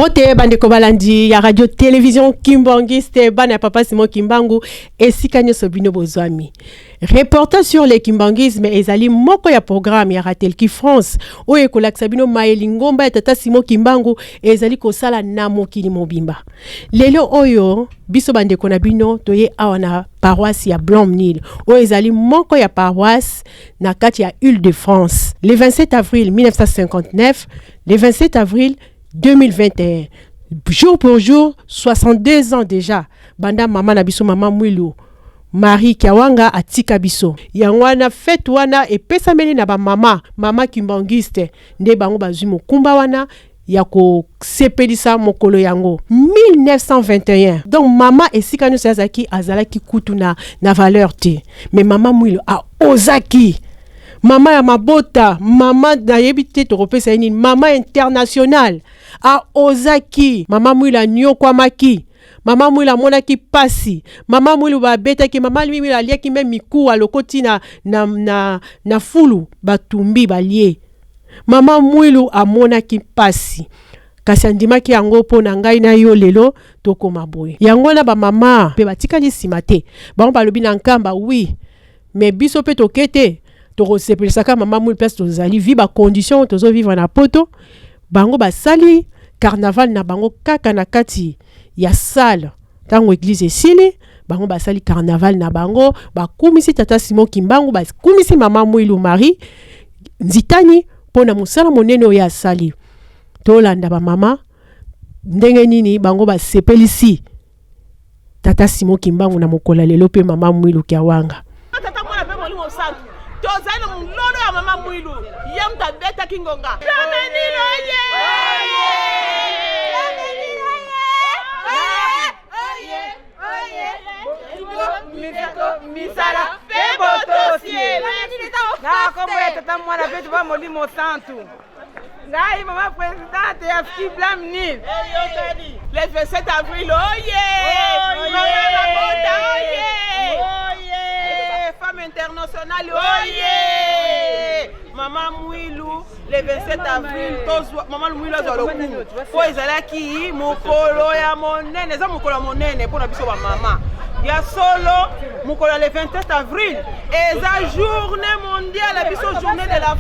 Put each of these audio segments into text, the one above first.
Mote bandeko balandi ya radio télévision Kimbangiste bana papa Simon Kimbangu esika nyoso bino bozwami. Reportage sur le kimbangisme ezali moko ya programme ya Ratelki France oyo ekolakisa bino maeli ngomba ya tata Simon Kimbangu ezali kosala na mokili mobimba. Lelo oyo biso bandeko na bino toye awa na paroisse ya Blanc-Nil oyo ezali moko ya paroisse na kati ya Île-de-France. Le 27 avril 1959, le 27 avril 2021, jour pour jour, 62 ans déjà. Banda mama na biso mama Mwilu Marie Kiawanga atika biso. Yangwana fête wana epesa meli na ba mama Kimbangiste nde bango bazwi mokumba wana ya ko sepelisa mokolo yango 1921. Donc mama esika no sazaki azalaki kutu na valeur te. Mais mama Mwilu a ozaki. Mama ya mabota, mama na yebite toropesa nini, mama international a ozaki, mama Mwila nyokwa maki, mama Mwila monaki pasi, mama Mwilu babeta ki, mama Mwila aliaki même miku alokoti na fulu batumbi balie. Mama Mwilu amonaki pasi. Kasi andimaki yango po na ngai na yo lelo tokoma boye. Yango na ba mama pe batikali simate. Ba balobi na nkamba oui, mais biso pe tokete to sepelisa mama Mwilu place tozali viba condition tozo vivre na poto bango basali carnaval na bango kaka na kati ya salle tango église esili bango basali carnaval na bango bakumisi tata Simon Kimbangu bakumisi mama Mwilu Marie nzitani pona musala monene oya sali tolanda ba mama ndenge nini bango basepelisi tata Simon Kimbangu na mokola lelo pe mama Mwilu Kiawanga. Tozana mlono ya mama Mwilu yam tabeta kingonga Blanc-Nil oye misala febo tosie na kombo ya tata mwana petu ba molimo santu ngai mama présidente ya ski Blanc-Nil le 27 avril oye mama bota oye femme internationale oye mama Mwilu le 27 avril mama Mwilu azalokumu po ezalaki mokolo ya monene eza mokolo ya monene pona biso ba mama ya solo mokolo le 27 avril eza journée mondiale biso journée de la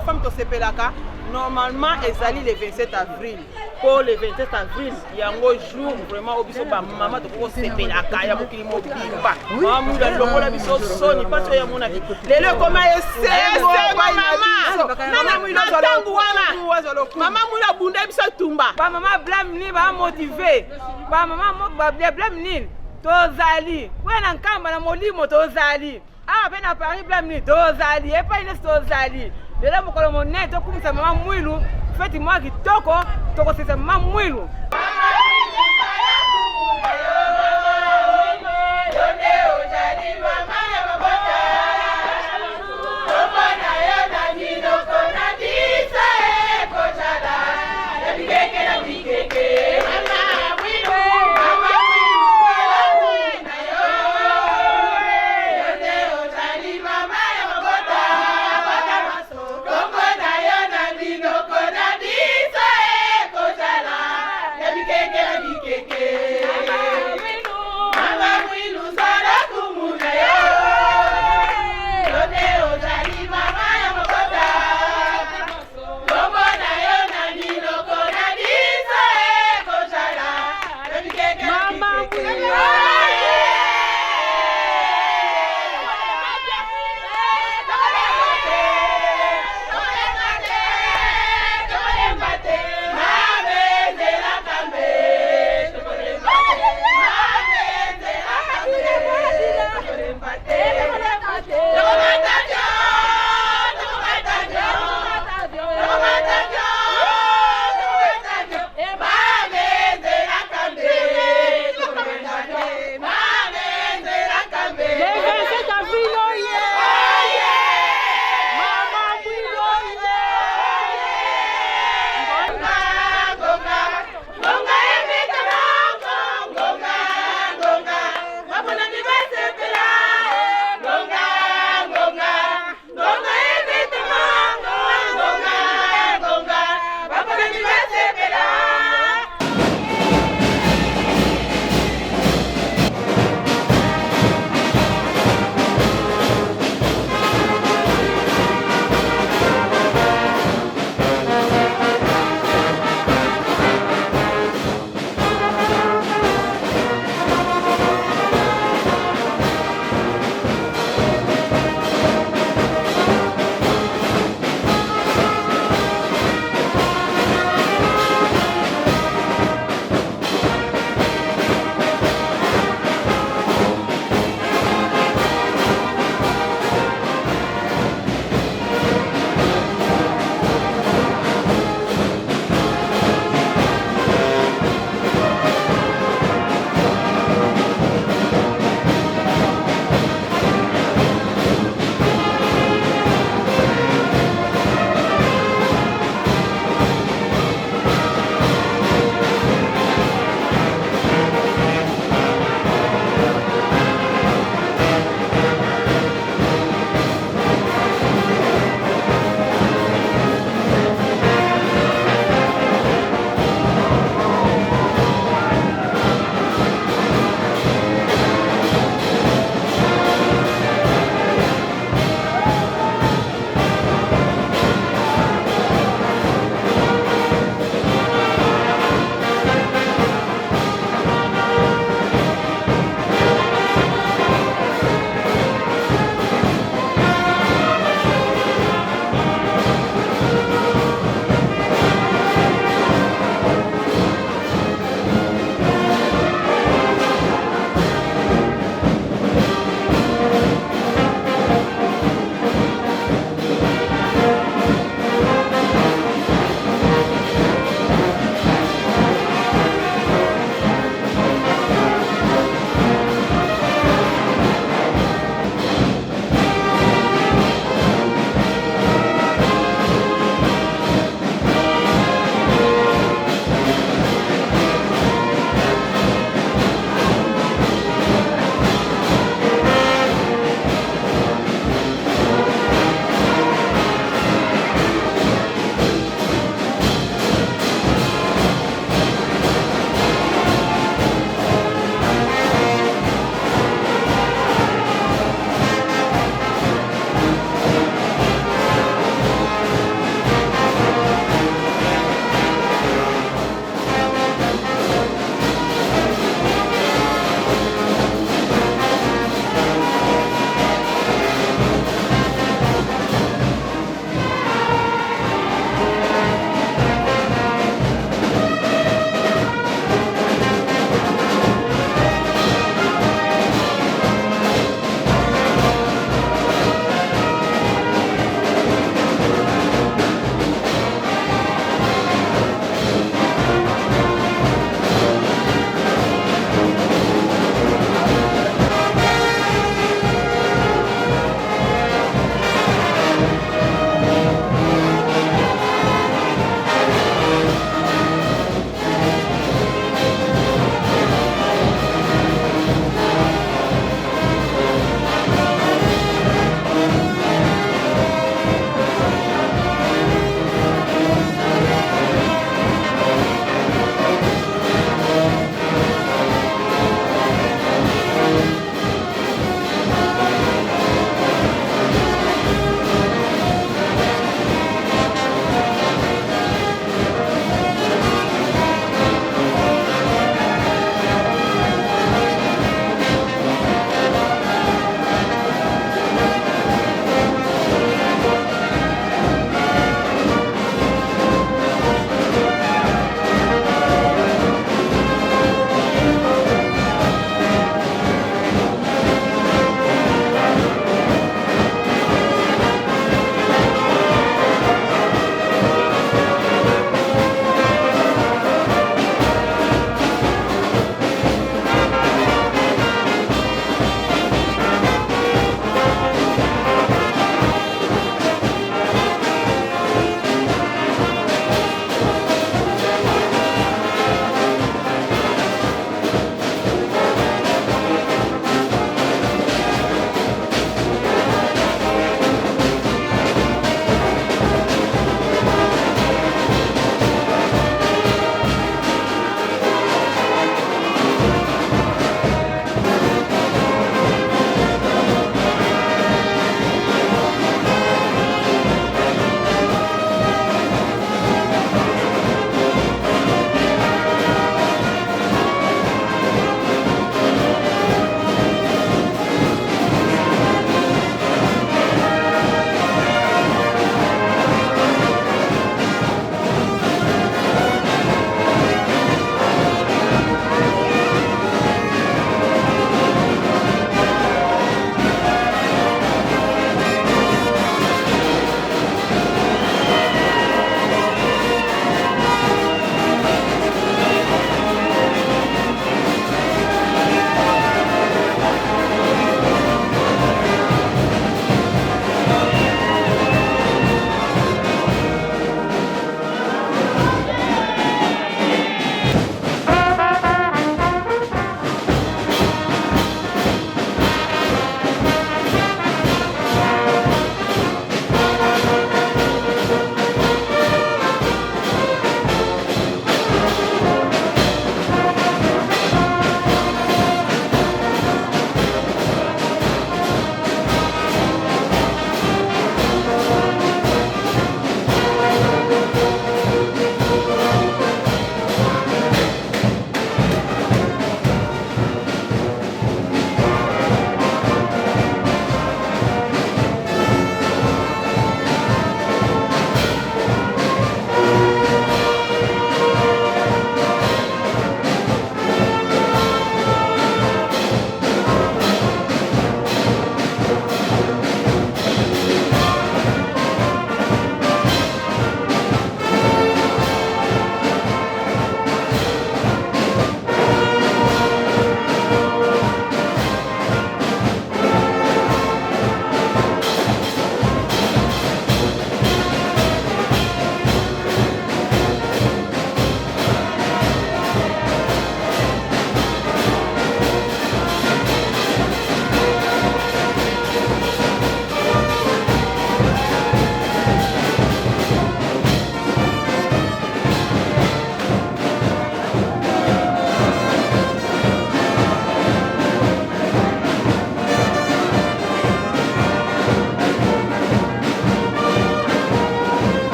femme to sepelaka normalement ezali le 27 avril pour le 27 avril yango jour vraiment obiso ba mama to ko sepelaka ya mokili mobimba mama Mwilu longola biso soni pato ya mona lelo koma ese mama nana Mwilu tangu wana mama Mwilu abunda biso tumba ba mama Blanc-Nil ba motiver ba mama mok ba Blanc-Nil tozali wena nkamba na molimo tozali be na Paris Blanc-Nil tozali epa ines tozali lelo mokolo monene tokumisa mama Mwilu feti mwa kitoko tokosisa mama Mwilu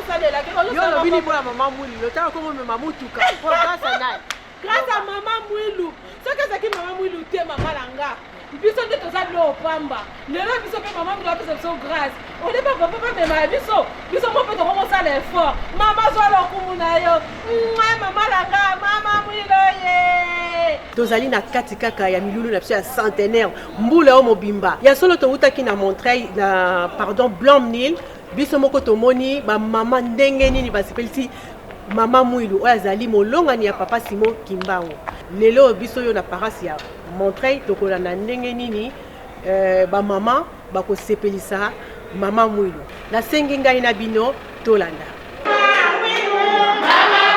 ozosalela yo lobini mpo ya mama mwilu lotala kongo mema mutuka po grâce à nani grâce à mama mwilu soki ezalaki mama mwilu te mama na nga biso nde toza bilo opamba lelo biso mpe mama mwilu apesa biso grâce odepa papa bamema biso mo mpe tokokosala effort mama zwa lokumu na yo mama na nga mama mwilu ye tozali na kati kaka ya milulu na biso ya centenaire mbula oyo mobimba ya solo towutaki na Montreuil na pardon Blanc-Nil biso moko tomoni bamama ndenge nini basepelisi mama mwilu oyo azali molongani ya papa Simon Kimbangu lelo biso yo na parasi ya Montreuil tokolanda ndenge nini bamama bakosepelisa mama mwilu nasengi ngai na bino tolanda Mama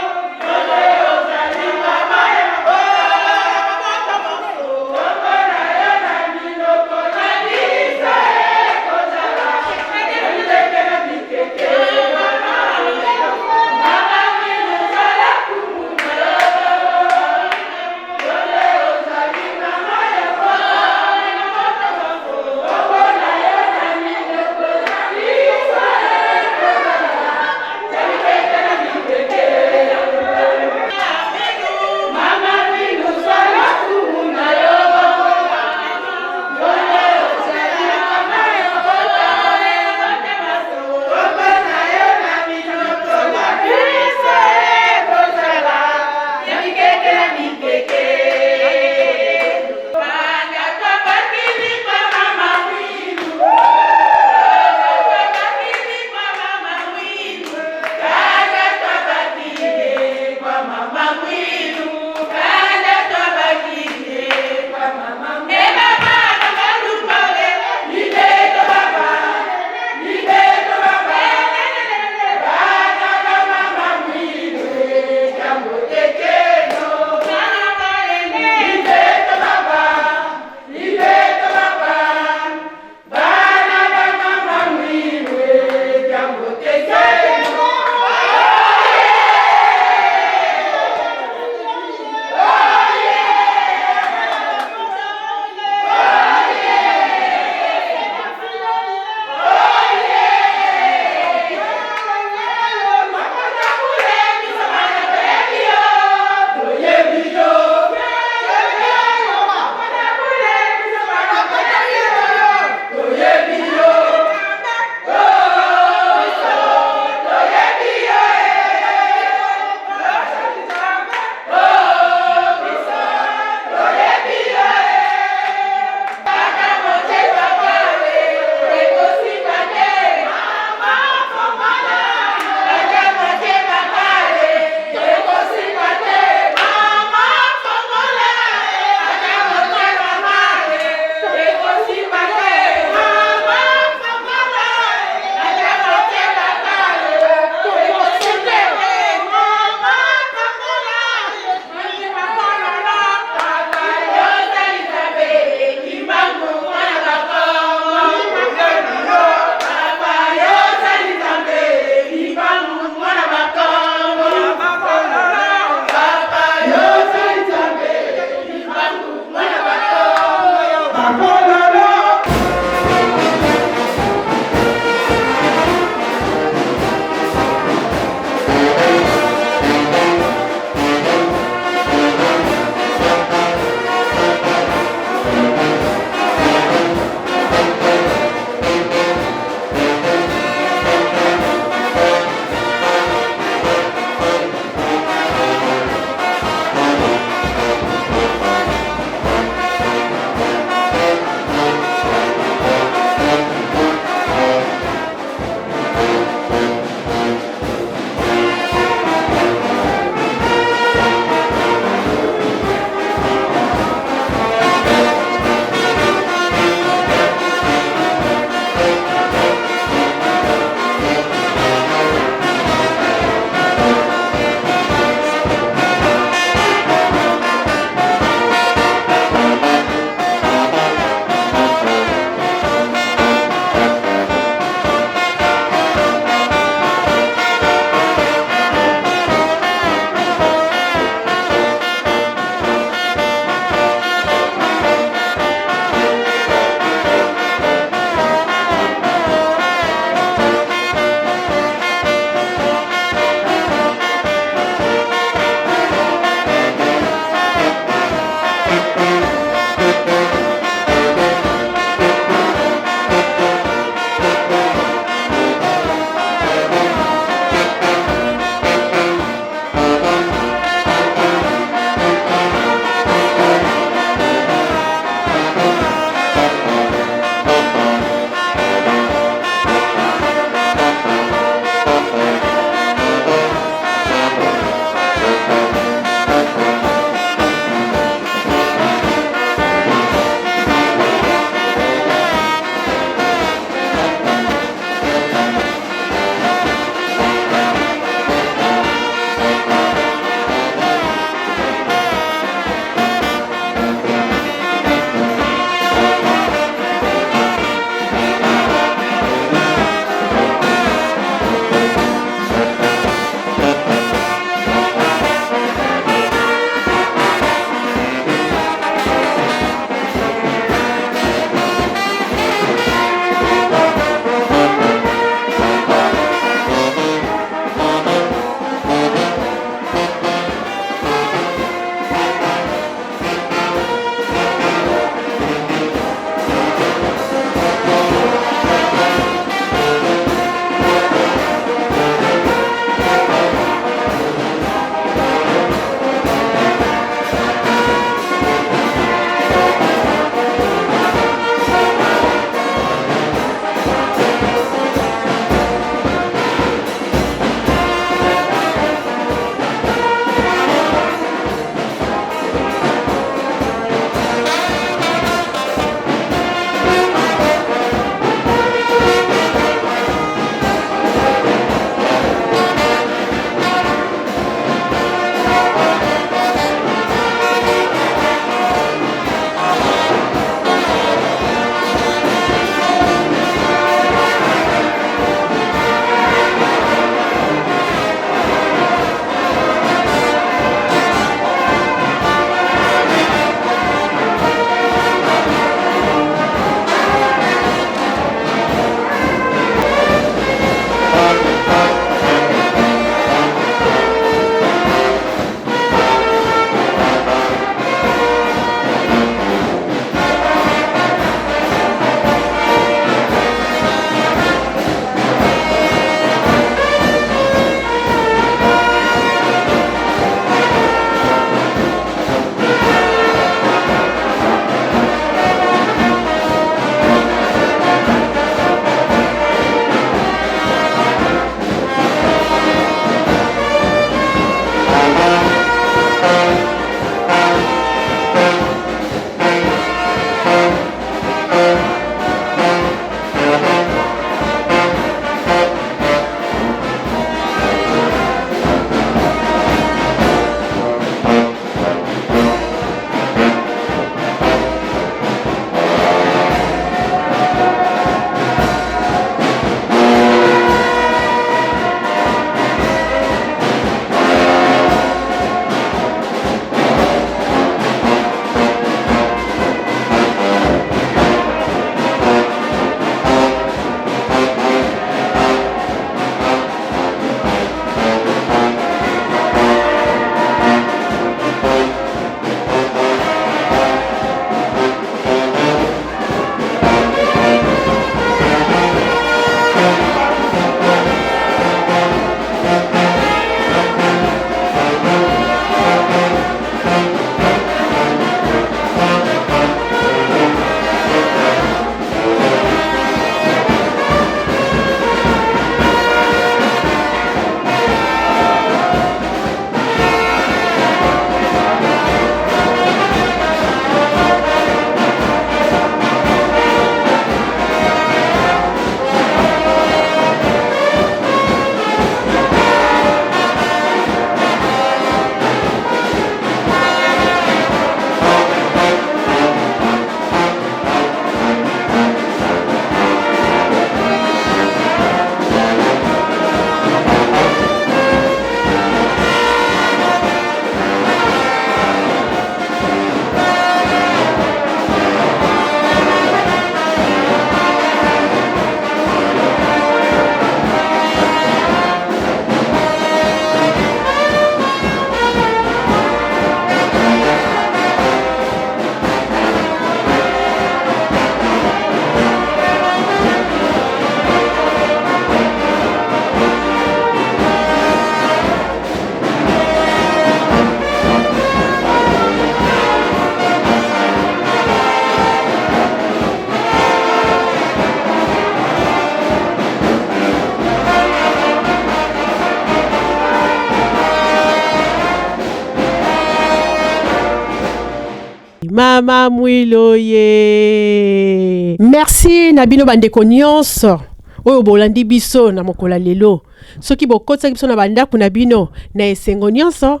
Mama Mwilu ye. Merci Nabino bandeko nyonso. Oyo bolandi biso na mokola lelo. Soki bokotsa biso na bandako na bino na esengo nyonso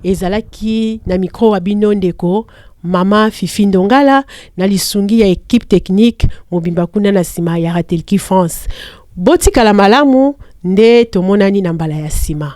ezalaki na micro wa bino ndeko Mama Fifi Ndongala na lisungi ya équipe technique mobimba kuna na sima ya Ratelki France. Botika la malamu nde tomonani na mbala ya sima.